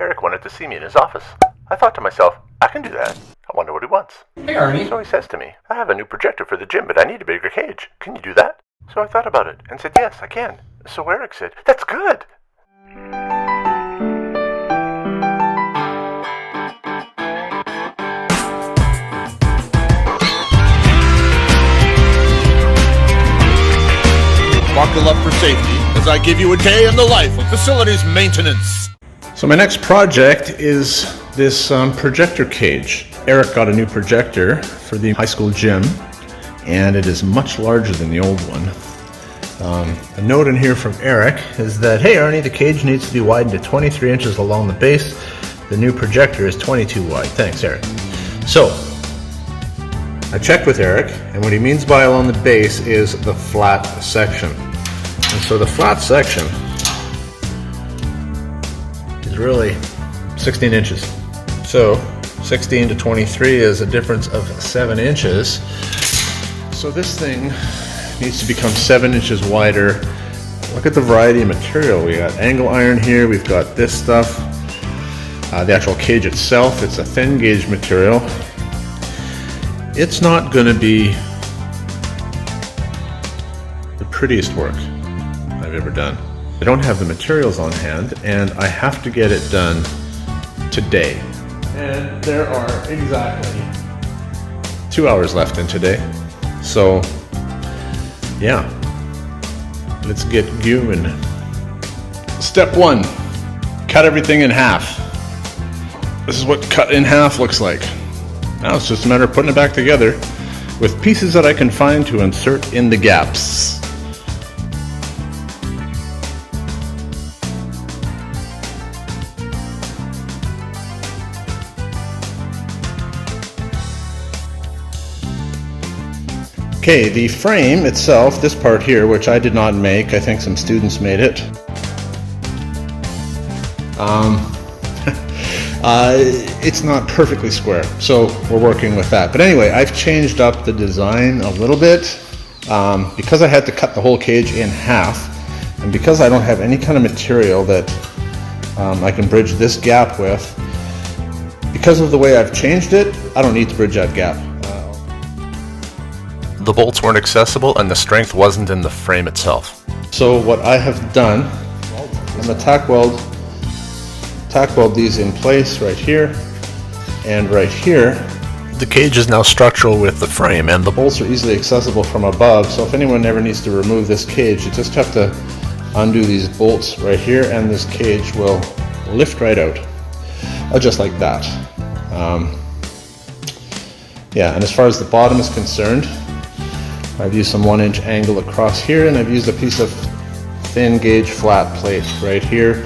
Eric wanted to see me in his office. I thought to myself, I can do that. I wonder what he wants. Hey, Arnie. So he says to me, I have a new projector for the gym, but I need a bigger cage. Can you do that? So I thought about it and said, yes, I can. So Eric said, that's good. Buckle up for safety as I give you a day in the life of facilities maintenance. So my next project is this projector cage. Eric got a new projector for the high school gym, and it is much larger than the old one. A note in here from Eric is that, hey Arnie, the cage needs to be widened to 23 inches along the base. The new projector is 22 wide. Thanks, Eric. So, I checked with Eric, and what he means by along the base is the flat section. And so the flat section is really 16 inches. So 16 to 23 is a difference of 7 inches. So this thing needs to become 7 inches wider. Look at the variety of material. We got angle iron here, we've got this stuff. The actual cage itself, it's a thin gauge material. It's not going to be the prettiest work I've ever done. I don't have the materials on hand, and I have to get it done today. And there are exactly 2 hours left in today. So, yeah, let's get going. Step 1, cut everything in half. This is what cut in half looks like. Now it's just a matter of putting it back together with pieces that I can find to insert in the gaps. Okay, the frame itself, this part here, which I did not make, I think some students made it. It's not perfectly square, so we're working with that. But anyway, I've changed up the design a little bit because I had to cut the whole cage in half, and because I don't have any kind of material that I can bridge this gap with. Because of the way I've changed it, I don't need to bridge that gap. The bolts weren't accessible and the strength wasn't in the frame itself. So what I have done, I'm going to tack weld these in place right here and right here. The cage is now structural with the frame, and the bolts are easily accessible from above, so if anyone ever needs to remove this cage, you just have to undo these bolts right here and this cage will lift right out, just like that. Yeah, and as far as the bottom is concerned, I've used some 1-inch angle across here, and I've used a piece of thin gauge flat plate right here.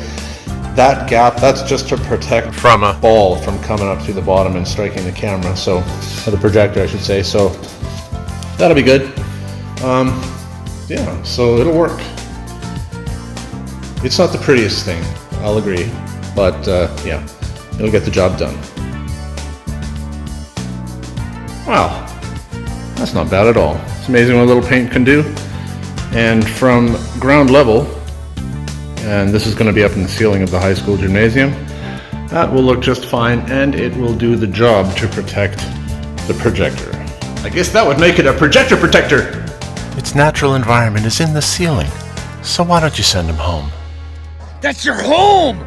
That gap, that's just to protect from a ball from coming up through the bottom and striking the camera, so, or the projector I should say, so that'll be good. Yeah, so it'll work. It's not the prettiest thing, I'll agree, but yeah, it'll get the job done. Wow, that's not bad at all. It's amazing what a little paint can do. And from ground level, and this is going to be up in the ceiling of the high school gymnasium, that will look just fine, and it will do the job to protect the projector. I guess that would make it a projector protector. Its natural environment is in the ceiling, so why don't you send him home? That's your home!